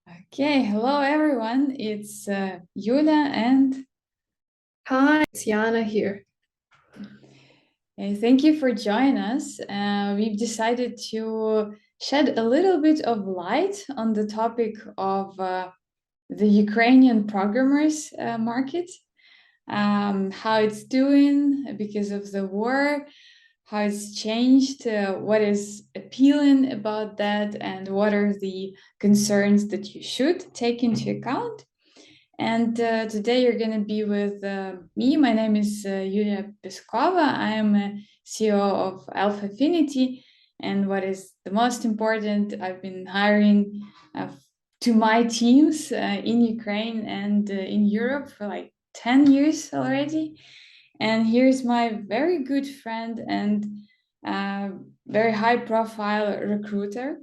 Okay, hello everyone. It's Yulia and Hi, it's Yana here. thank you for joining us. We've decided to shed a little bit of light on the topic of the Ukrainian programmers market, how it's doing because of the war, how it's changed, what is appealing about that, and what are the concerns that you should take into account. And today you're going to be with me. My name is Yuliia Pieskova. I am a CEO of Alpha Affinity. And what is the most important, I've been hiring to my teams in Ukraine and in Europe for like 10 years already. And here's my very good friend and uh, very high profile recruiter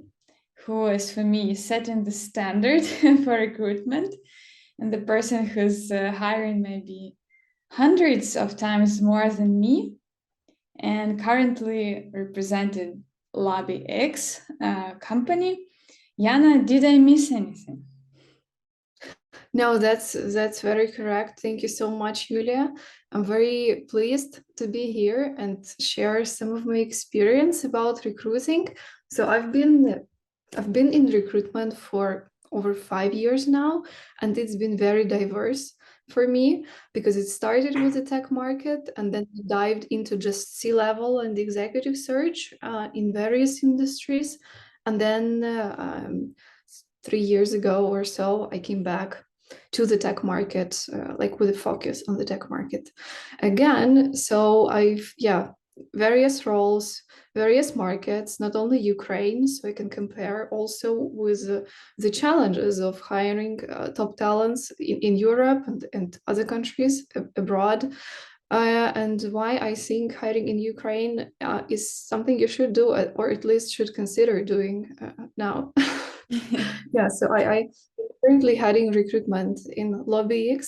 who is for me setting the standard for recruitment, and the person who's hiring maybe hundreds of times more than me and currently represented Lobby X company. Yana, did I miss anything? No, that's very correct. Thank you so much, Julia. I'm very pleased to be here and share some of my experience about recruiting. So I've been in recruitment for over 5 years now, and it's been very diverse for me because it started with the tech market and then dived into just C-level and executive search in various industries. And then 3 years ago or so, I came back to the tech market, like with a focus on the tech market again. So various roles, various markets, not only Ukraine, so I can compare also with the challenges of hiring top talents in Europe and other countries abroad. And why I think hiring in Ukraine is something you should do, or at least should consider doing now. Yeah, so I currently heading recruitment in LobbyX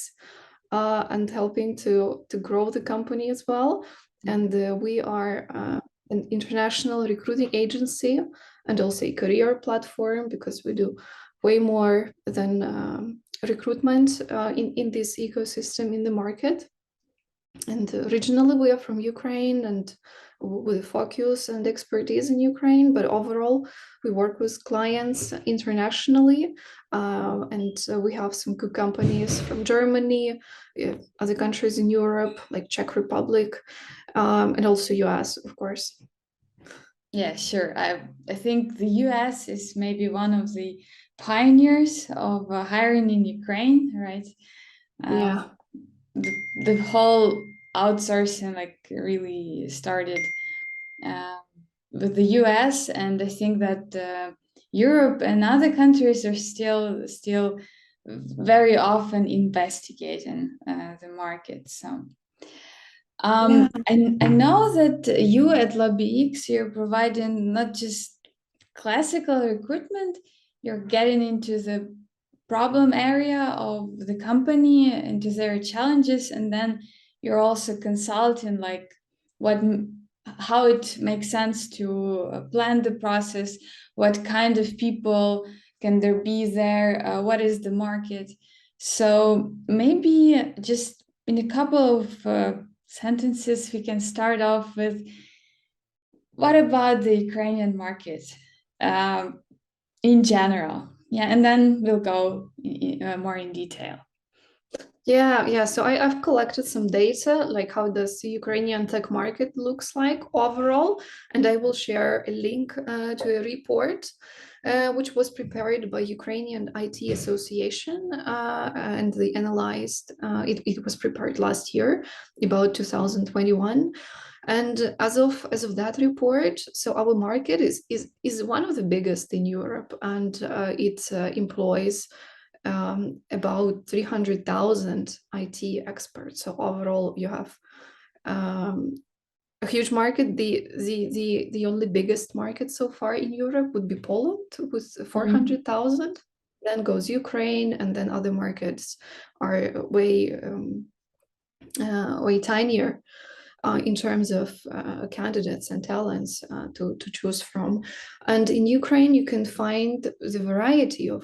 and helping to grow the company as well. And we are an international recruiting agency and also a career platform because we do way more than recruitment in this ecosystem in the market. And originally we are from Ukraine and with focus and expertise in Ukraine, but overall we work with clients internationally. And we have some good companies from Germany, other countries in Europe, like Czech Republic, and also US, of course. Yeah, sure. I think the US is maybe one of the pioneers of hiring in Ukraine, right? Yeah. The whole outsourcing like really started uh, with the US, and I think that Europe and other countries are still very often investigating the market. So Yeah. I know that you at LobbyX, you're providing not just classical recruitment, you're getting into the problem area of the company, into their challenges, and then you're also consulting like what how it makes sense to plan the process, what kind of people can there be there, what is the market. So maybe just in a couple of sentences, we can start off with what about the Ukrainian market in general? Yeah, and then we'll go more in detail. Yeah. So I've collected some data, like how does the Ukrainian tech market looks like overall, and I will share a link to a report which was prepared by Ukrainian IT Association, and they analyzed. It was prepared last year, about 2021. And as of that report, so our market is one of the biggest in Europe, and it employs about 300,000 IT experts. So overall, you have um, a huge market. The only biggest market so far in Europe would be Poland with Mhm. 400,000. Then goes Ukraine, and then other markets are way tinier in terms of candidates and talents to choose from. And in Ukraine, you can find the variety of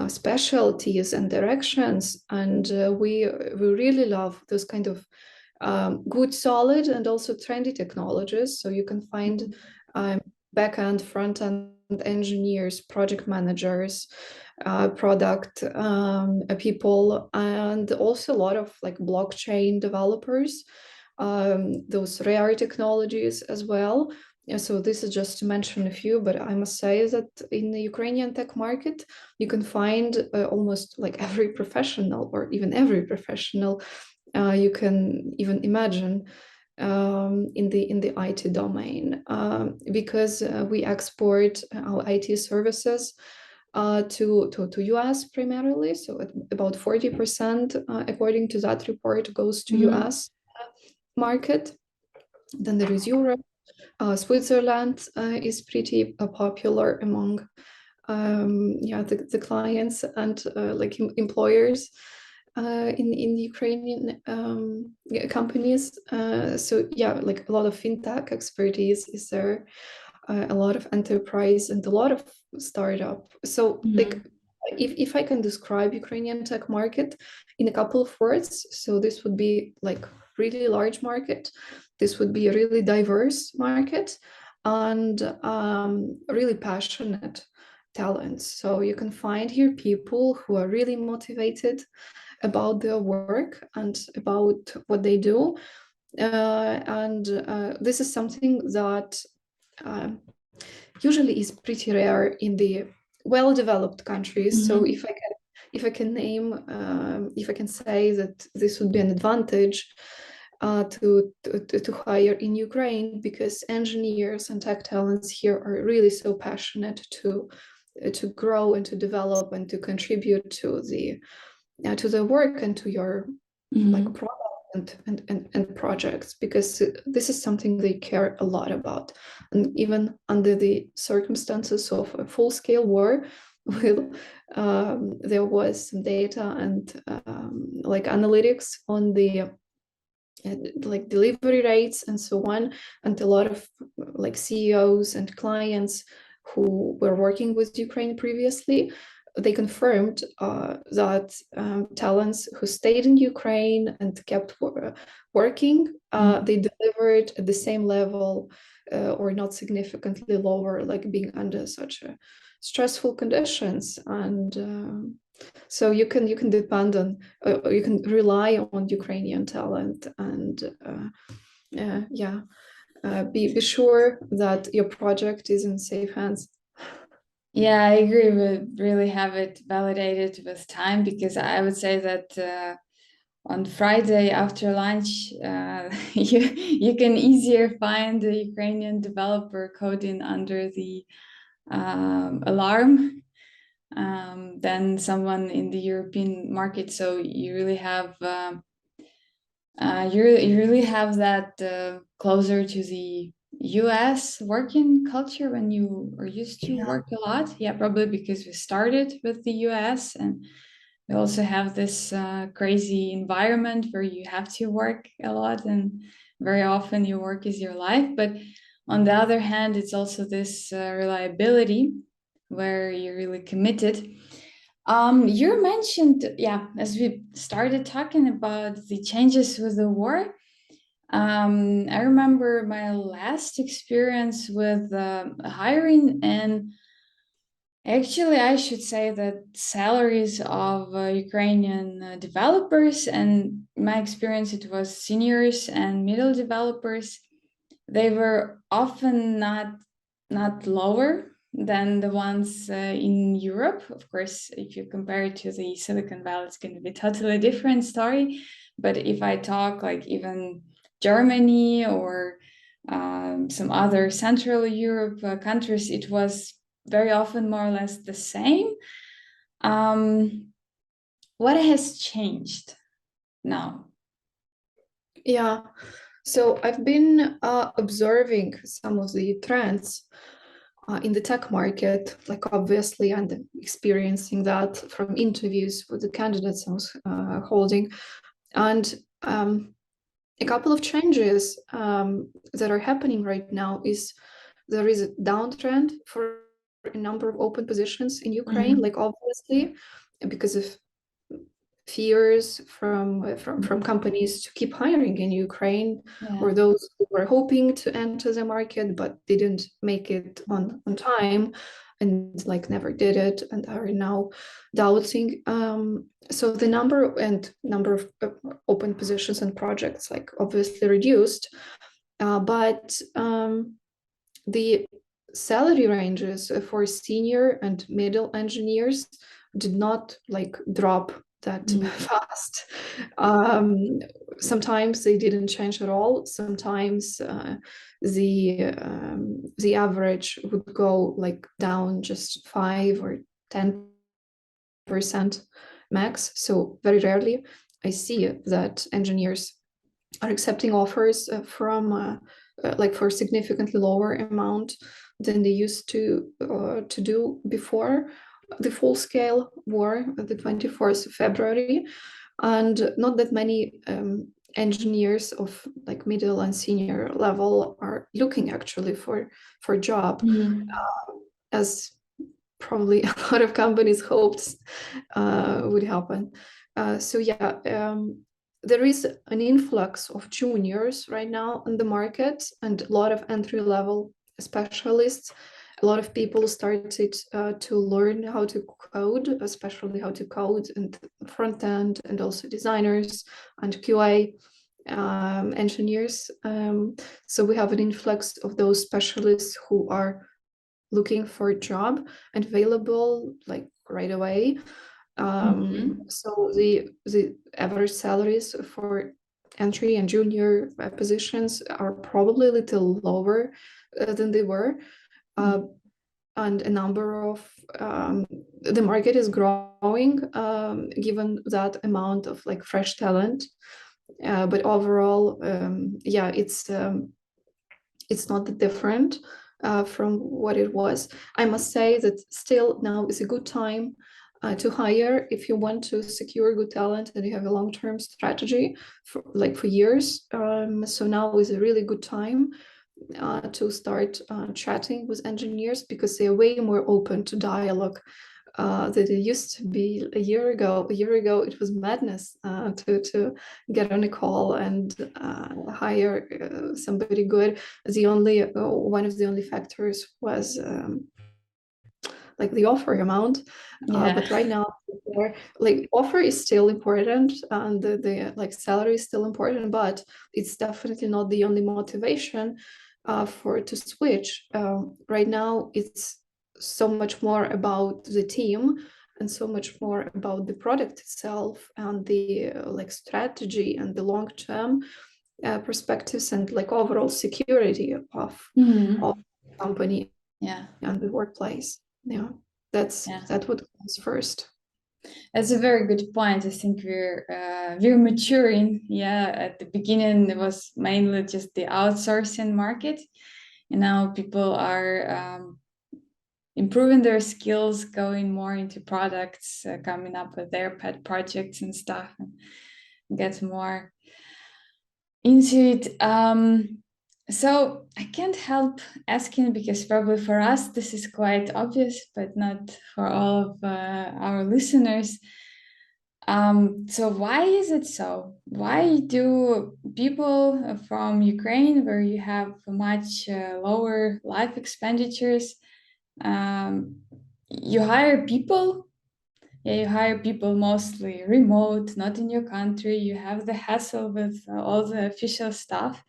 specialties and directions, and we really love those kind of good, solid, and also trendy technologies. So you can find back-end, front-end engineers, project managers, product people, and also a lot of like blockchain developers, those rare technologies as well. So this is just to mention a few, but I must say that in the Ukrainian tech market, you can find almost like every professional, or even every professional you can even imagine in the IT domain, because we export our IT services to US primarily. So about 40%, according to that report, goes to US market. Then there is Europe. Switzerland is pretty popular among the clients and like employers in Ukrainian companies. So yeah, like a lot of fintech expertise is there, a lot of enterprise and a lot of startup. So like if I can describe Ukrainian tech market in a couple of words, so this would be like really large market. This would be a really diverse market and really passionate talents. So you can find here people who are really motivated about their work and about what they do. And this is something that usually is pretty rare in the well-developed countries. So if I can name, if I can say that this would be an advantage to hire in Ukraine, because engineers and tech talents here are really so passionate to grow and to develop and to contribute to the work and to your like product and projects, because this is something they care a lot about. And even under the circumstances of a full-scale war, there was some data and like analytics on the like delivery rates and so on, and a lot of like CEOs and clients who were working with Ukraine previously, they confirmed that talents who stayed in Ukraine and kept working, they delivered at the same level or not significantly lower, like being under such stressful conditions. And so you can depend on, you can rely on Ukrainian talent, and be sure that your project is in safe hands. Yeah, I agree. We really have it validated with time, because I would say that on Friday after lunch, you can easier find a Ukrainian developer coding under the alarm than someone in the European market. So you really have you really have that closer to the US working culture when you are used to work a lot. Yeah, probably because we started with the US, and we also have this crazy environment where you have to work a lot, and very often your work is your life. But on the other hand, it's also this reliability where you're really committed. You mentioned, yeah, as we started talking about the changes with the war, I remember my last experience with hiring, and actually, I should say that salaries of Ukrainian developers, and my experience, it was seniors and middle developers, they were often not lower than the ones in Europe. Of course, if you compare it to the Silicon Valley, it's going to be a totally different story. But if I talk like even Germany or some other Central Europe countries, it was very often more or less the same. What has changed now? Yeah, so I've been observing some of the trends in the tech market, like obviously, and experiencing that from interviews with the candidates I was holding. And a couple of changes that are happening right now is there is a downtrend for a number of open positions in Ukraine, like obviously because of fears from companies to keep hiring in Ukraine, or those who were hoping to enter the market but didn't make it on time and like never did it and are now doubting. So the number of open positions and projects like obviously reduced, but the salary ranges for senior and middle engineers did not like drop that fast. Sometimes they didn't change at all. Sometimes the average would go like down just 5 or 10% max. So very rarely I see that engineers are accepting offers from like for significantly lower amount than they used to do before the full-scale war of the 24th of February. And not that many engineers of like middle and senior level are looking actually for a job, as probably a lot of companies hoped would happen. So yeah, there is an influx of juniors right now in the market and a lot of entry-level specialists. A lot of people started to learn how to code, especially how to code in front end, and also designers and QA engineers. So we have an influx of those specialists who are looking for a job and available like right away. So the average salaries for entry and junior positions are probably a little lower than they were. And a number of the market is growing given that amount of like fresh talent. But overall, yeah, it's not that different from what it was. I must say that still now is a good time to hire if you want to secure good talent and you have a long-term strategy for years. So now is a really good time to start chatting with engineers, because they are way more open to dialogue than it used to be a year ago. A year ago, it was madness to get on a call and hire somebody good. One of the only factors was like the offer amount. But right now, like offer is still important and the like salary is still important, but it's definitely not the only motivation to switch. Right now, it's so much more about the team and so much more about the product itself and the like strategy and the long-term perspectives and like overall security of the company and the workplace. Yeah, that's what comes first. That's a very good point. I think we're maturing. Yeah, at the beginning it was mainly just the outsourcing market, and now people are improving their skills, going more into products, coming up with their pet projects and stuff, and get more into it. So I can't help asking, because probably for us this is quite obvious, but not for all of our listeners. So why is it so? Why do people from Ukraine, where you have much lower life expenditures, you hire people? Yeah, you hire people mostly remote, not in your country. You have the hassle with all the official stuff,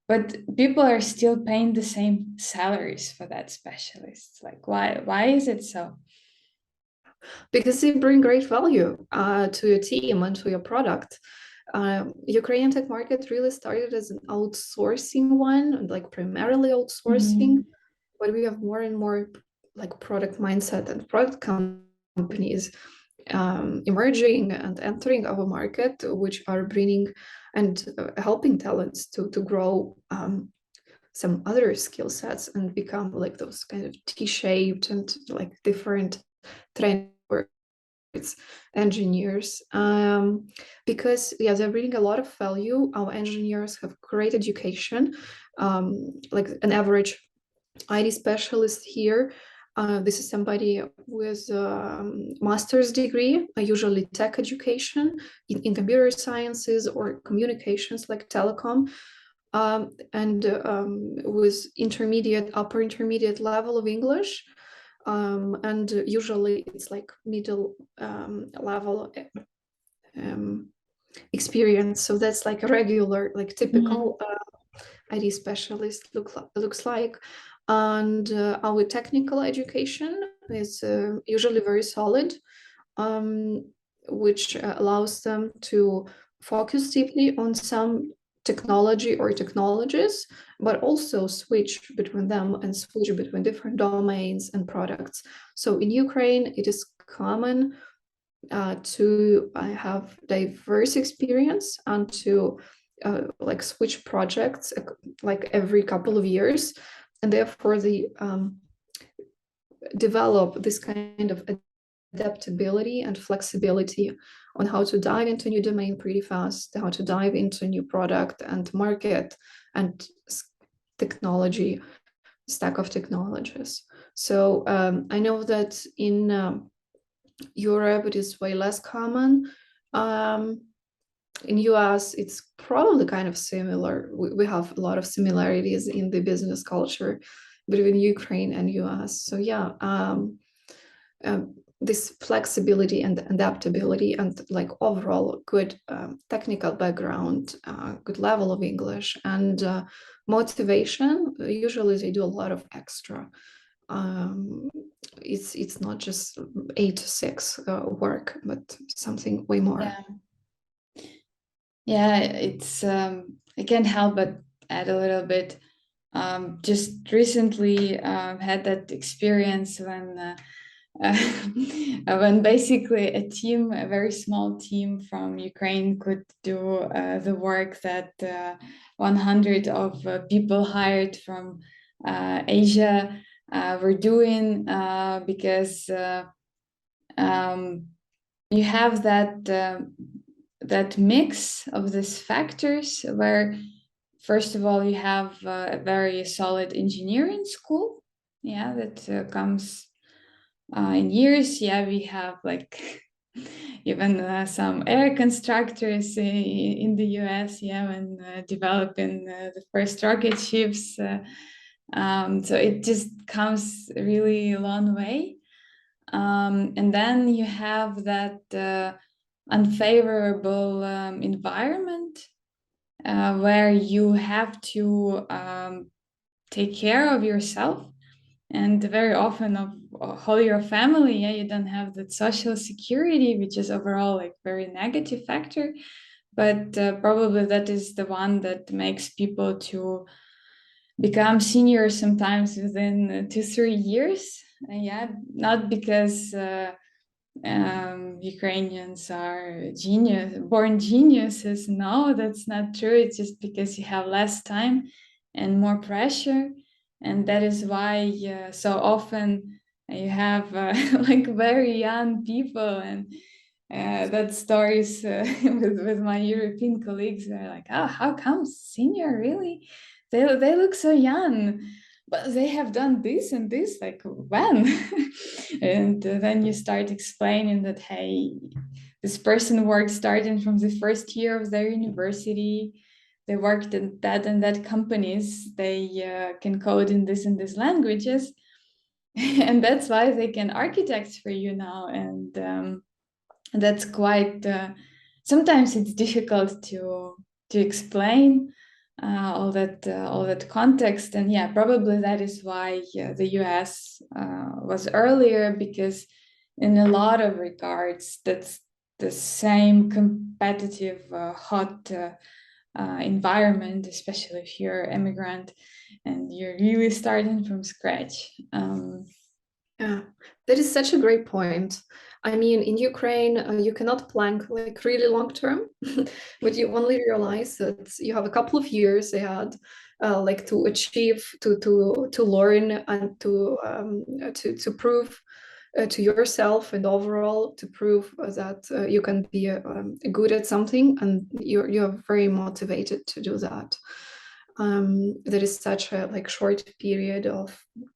but people are still paying the same salaries for that specialist. Like, why is it so? Because they bring great value to your team and to your product. Ukrainian tech market really started as an outsourcing one, like primarily outsourcing, but we have more and more like product mindset and product companies emerging and entering our market, which are bringing and helping talents to grow some other skill sets and become like those kind of T-shaped and like different trend engineers, because yeah, they're bringing a lot of value. Our engineers have great education, like an average IT specialist here This is somebody with a master's degree, usually tech education in computer sciences or communications like telecom, and with upper intermediate level of English. And usually it's like middle level experience. So that's like a regular, like typical IT specialist looks like. And our technical education is usually very solid, which allows them to focus deeply on some technology or technologies, but also switch between them and switch between different domains and products. So in Ukraine, it is common to have diverse experience and to like switch projects like every couple of years, and therefore they develop this kind of adaptability and flexibility on how to dive into new domain pretty fast, how to dive into new product and market and technology stack of technologies. So I know that in Europe it is way less common. In US it's probably kind of similar. We have a lot of similarities in the business culture between Ukraine and US. So yeah, this flexibility and adaptability and like overall good technical background, good level of English and motivation. Usually they do a lot of extra. It's not just 8 to 6 work, but something way more. Yeah, it's I can't help but add a little bit. Just recently had that experience when basically a very small team from Ukraine could do the work that 100 of people hired from Asia were doing, because you have that mix of these factors where, first of all, you have a very solid engineering school, that comes in years. We have like even some air constructors in the US, when developing the first rocket ships. So it just comes really a long way. And then you have that unfavorable environment where you have to take care of yourself and very often of whole your family. You don't have that social security, which is overall like very negative factor, but probably that is the one that makes people to become seniors sometimes within 2-3 years. Not because Ukrainians are born geniuses. No, that's not true. It's just because you have less time and more pressure, and that is why so often you have like very young people, and that stories with my European colleagues. They're like, "Oh, how come senior? Really? They look so young." But they have done this and this, like when? And then you start explaining that, hey, this person worked starting from the first year of their university. They worked in that and that companies. They can code in this and this languages. And that's why they can architect for you now. And that's quite, sometimes it's difficult to explain all that context. And probably that is why the US was earlier, because in a lot of regards that's the same competitive hot environment, especially if you're immigrant and you're really starting from scratch. Yeah, that is such a great point. I mean, in Ukraine, you cannot plan like really long term, but you only realize that you have a couple of years ahead, like to achieve, to learn, and to prove to yourself and overall to prove that you can be good at something, and you're very motivated to do that. There is such a like short period of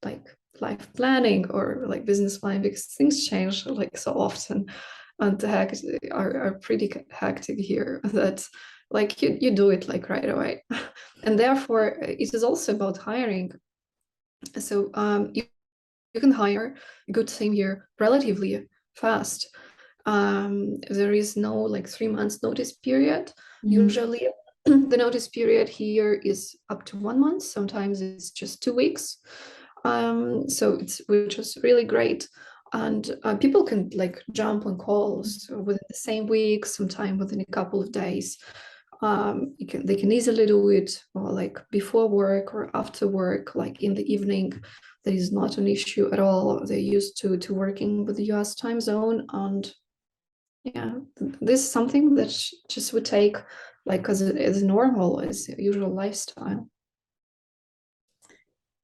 like life planning or like business planning, because things change like so often, and the hacks are pretty hectic here, that like you do it like right away. And therefore it is also about hiring. So you can hire a good team here relatively fast. There is no like 3 months notice period. Usually the notice period here is up to 1 month. Sometimes it's just 2 weeks. So which is really great. And people can like jump on calls within the same week, sometime within a couple of days. They can easily do it or like before work or after work, like in the evening. That is not an issue at all. They're used to working with the US time zone. And yeah, this is something that just would take like as normal, as usual lifestyle.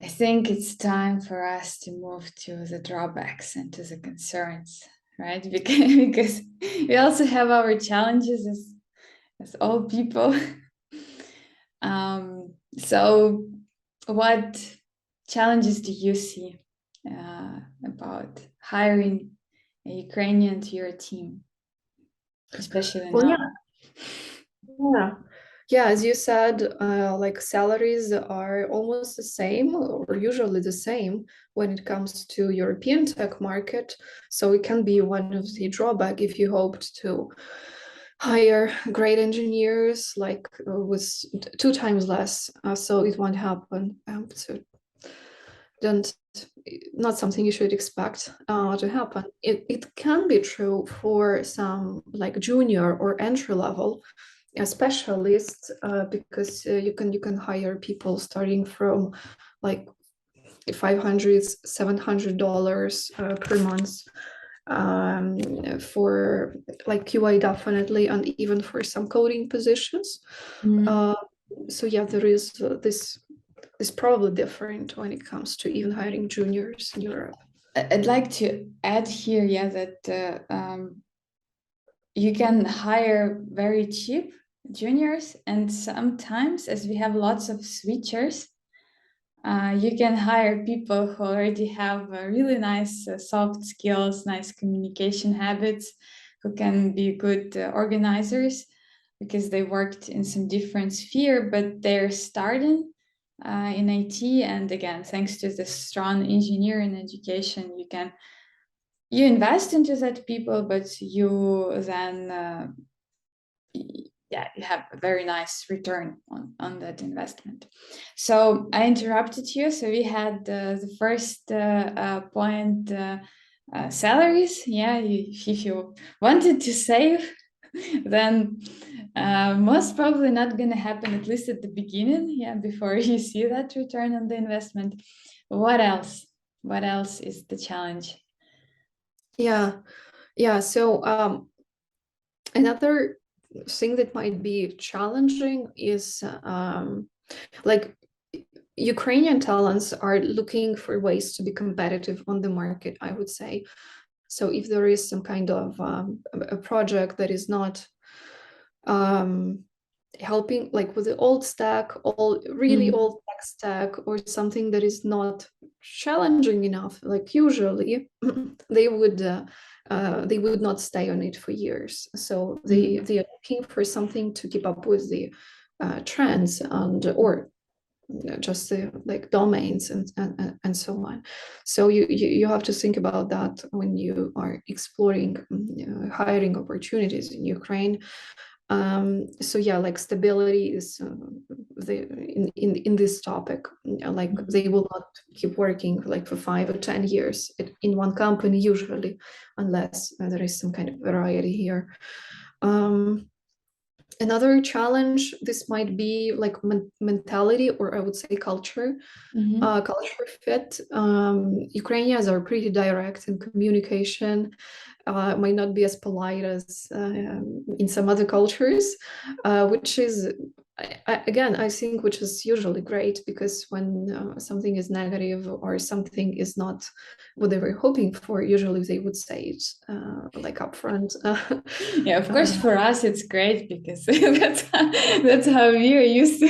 I think it's time for us to move to the drawbacks and to the concerns, right? Because we also have our challenges as all people. So what challenges do you see about hiring a Ukrainian to your team, especially Well, now? yeah. Yeah, as you said, like salaries are almost the same or usually the same when it comes to European tech market. So it can be one of the drawback if you hoped to hire great engineers like with 2 times less. So it won't happen. So don't not something you should expect to happen. It can be true for some like junior or entry level specialists, because you can hire people starting from like $500, $700 per month, for like QA definitely, and even for some coding positions. Uh, so yeah, there is this is probably different when it comes to even hiring juniors in Europe. I'd like to add here, yeah, that you can hire very cheap juniors, and sometimes, as we have lots of switchers, you can hire people who already have really nice soft skills, nice communication habits, who can be good organizers because they worked in some different sphere, but they're starting in IT. And again, thanks to the strong engineering education, you invest into that people, but you then yeah, you have a very nice return on that investment. So I interrupted you. So we had the first point, salaries. Yeah, if you wanted to save, then most probably not going to happen, at least at the beginning. Yeah, before you see that return on the investment. What else? What else is the challenge? Yeah. So another thing that might be challenging is like Ukrainian talents are looking for ways to be competitive on the market, I would say. So if there is some kind of a project that is not helping like with the old stack, really old tech stack, or something that is not challenging enough, like usually they would not stay on it for years. So they are looking for something to keep up with the trends and or just the like domains and so on. So you have to think about that when you are exploring hiring opportunities in Ukraine. So yeah, like stability is in this topic. Like they will not keep working like for 5 or 10 years in one company usually, unless there is some kind of variety here. Another challenge, this might be like mentality, or I would say culture, culture fit. Ukrainians are pretty direct in communication, might not be as polite as in some other cultures, which is, again, I think, which is usually great, because when something is negative or something is not what they were hoping for, usually they would say it like upfront. Yeah, of course, for us it's great because that's how we are used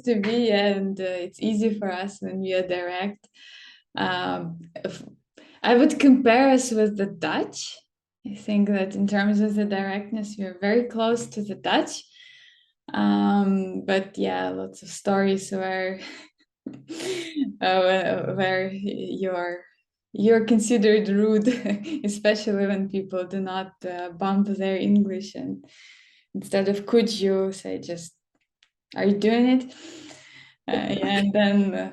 to be, and it's easy for us when we are direct. I would compare us with the Dutch. I think that in terms of the directness, we are very close to the Dutch. But yeah, lots of stories where where you're considered rude, especially when people do not bump their English, and instead of could you say just are you doing it? Yeah, and then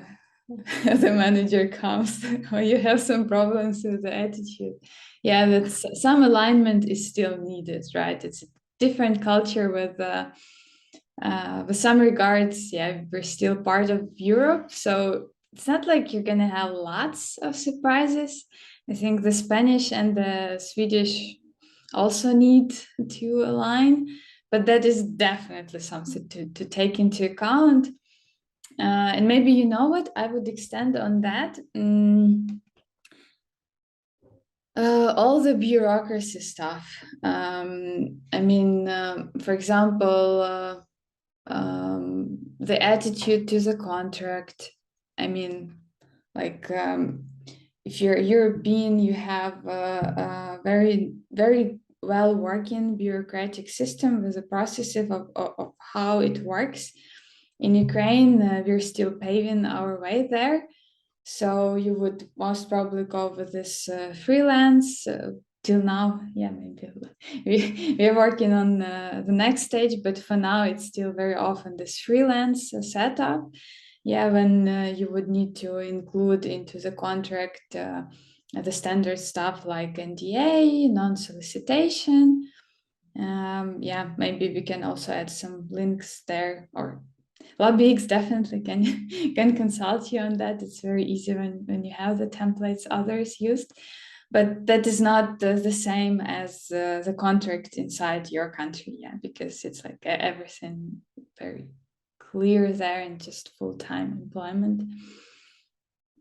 the manager comes, or you have some problems with the attitude. Yeah, that's some alignment is still needed, right? It's a different culture with some regards, yeah, we're still part of Europe, so it's not like you're gonna have lots of surprises. I think the Spanish and the Swedish also need to align, but that is definitely something to take into account. And maybe you know what I would extend on that. All the bureaucracy stuff. I mean, for example, the attitude to the contract. I mean, like if you're European, you have a very, very well working bureaucratic system with a process of how it works. In Ukraine, we're still paving our way there. So you would most probably go with this freelance till now. Yeah, maybe we're working on the next stage, but for now it's still very often this freelance setup. Yeah, when you would need to include into the contract the standard stuff like NDA, non-solicitation. Yeah, maybe we can also add some links there, or LabX definitely can consult you on that. It's very easy when you have the templates others used, but that is not the same as the contract inside your country, yeah, because it's like everything very clear there and just full-time employment.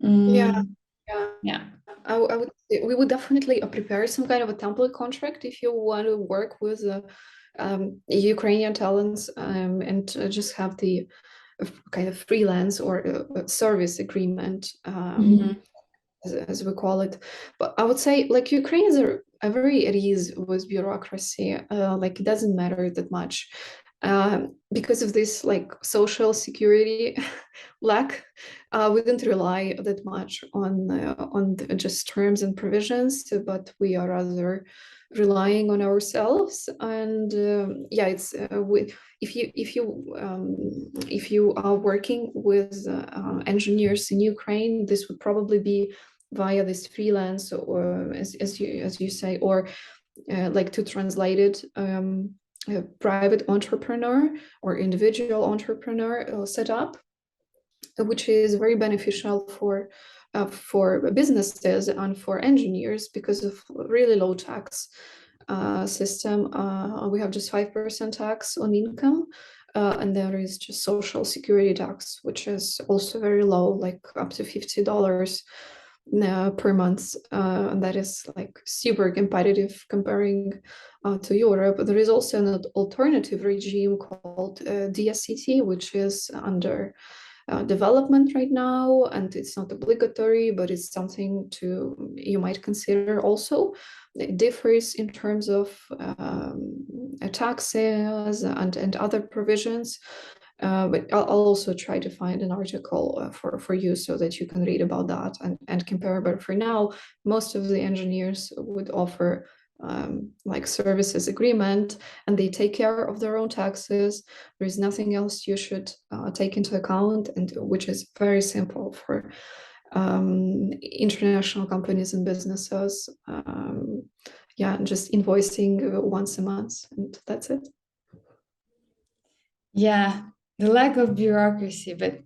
Yeah, Mm, yeah. yeah. I would say we would definitely prepare some kind of a template contract if you want to work with Ukrainian talents and just have the kind of freelance or service agreement, Mhm. as we call it. But I would say like Ukrainians are very at ease with bureaucracy. Like it doesn't matter that much because of this like social security lack. We don't rely that much on just terms and provisions, but we are rather relying on ourselves. And yeah, it's if you are working with engineers in Ukraine, this would probably be via this freelance, or as you say, or like to translate it, a private entrepreneur or individual entrepreneur setup, which is very beneficial for businesses and for engineers because of really low tax system. We have just 5% tax on income, and there is just social security tax, which is also very low, like up to $50 per month. And that is like super competitive comparing to Europe. There is also an alternative regime called DSCT, which is under development right now, and it's not obligatory, but it's something to you might consider also. It differs in terms of taxes and other provisions. But I'll also try to find an article for you so that you can read about that and compare. But for now, most of the engineers would offer like services agreement, and they take care of their own taxes. There is nothing else you should take into account, and which is very simple for international companies and businesses. Yeah, just invoicing once a month, and that's it. Yeah, the lack of bureaucracy, but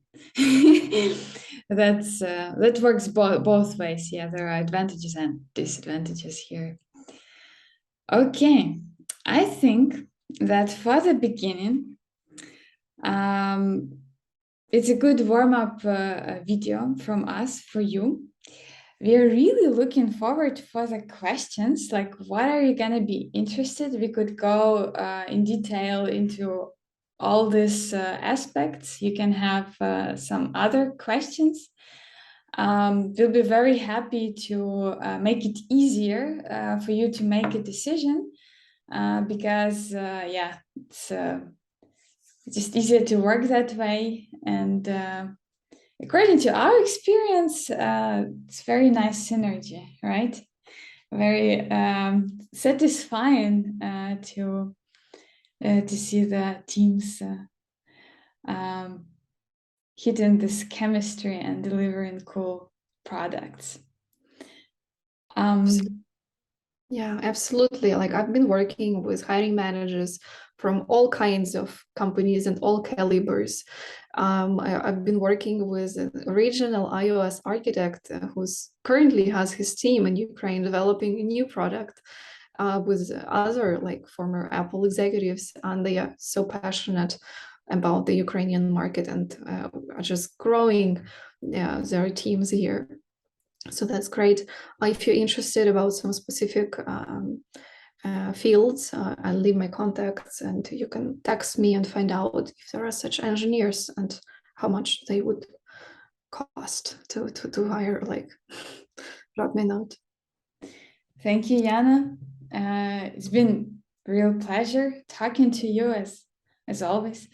that works both ways. Yeah, there are advantages and disadvantages here. Okay, I think that for the beginning, it's a good warm-up video from us for you. We are really looking forward for the questions, like what are you gonna be interested? We could go in detail into all these aspects. You can have some other questions. We'll be very happy to make it easier for you to make a decision because, yeah, it's just easier to work that way. And according to our experience, it's very nice synergy, right? Very satisfying to see the teams hitting this chemistry and delivering cool products. Yeah, absolutely. Like I've been working with hiring managers from all kinds of companies and all calibers. I've been working with a regional iOS architect who's currently has his team in Ukraine developing a new product with other like former Apple executives, and they are so passionate about the Ukrainian market and are just growing their teams here. So that's great. If you're interested about some specific fields, I'll leave my contacts and you can text me and find out if there are such engineers and how much they would cost to hire, like drop me a note. Thank you, Yana. It's been a real pleasure talking to you as always.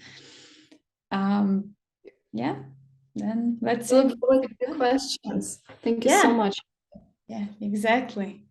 Yeah, then let's see. Look forward to your questions. Thank you so Yeah, much. yeah, exactly.